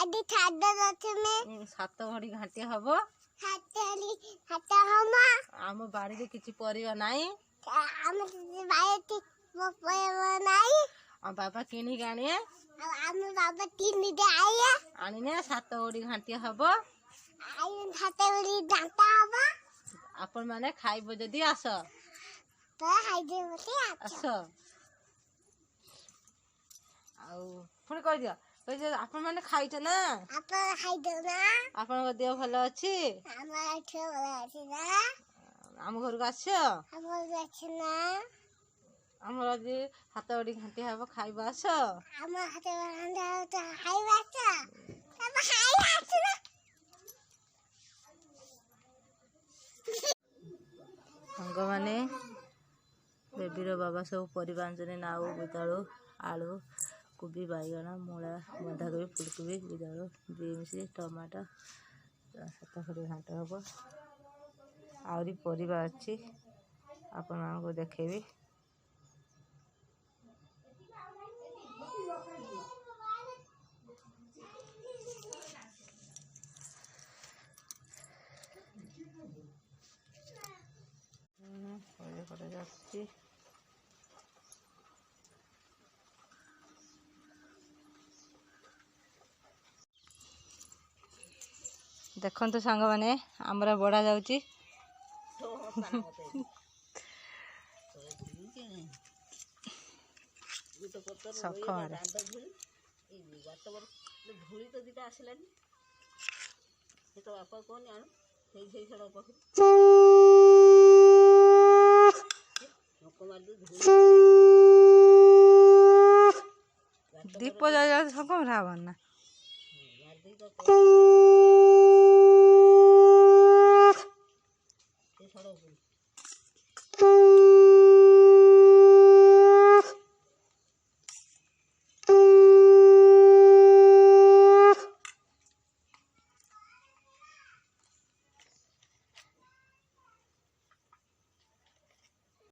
आदि छाड़ में सात घड़ी घाटी हबो हाथ हम आम बाड़ी रे किछि परिवा नाही हम बायती वो परिवा नाही आ बाबा किनी गाणिए हम बाबा तीन दे आए आनिने सात घड़ी घाटी हबो आई हाथ उड़ी डांटा हबा आपण माने खाइबो जदी आस तो हाइदे मते आस आउ पुणी कह दियो कह आपण माने खाइछ ना आप हाइदे ना आपण देह भलो अछि हमारा ठो अछि ना आम घर को आछो हम अछि ना हमर आज हाथ घड़ी घाटी हबो खाइबो आस हम हाथ बांधा तो हाइबा छ हम हाइबा छ ना संग माने बेबीर बाबा सब परिवा आंजने नाउ बिताळु आलू कोबी बाइगण मूला बंधाकोबी फुलकोबी बिदाळु बीन्स टमाटो सात घड़ी घाट हबो आउरी परिवा अछि आपण मानको देखेबी देखो सांग माने आमरा बड़ा जाउची सख मारे धूली तो दीटा आसलानी तो बापा कौन आण से सड़क पाख दीप जा सख मारा ना सड़क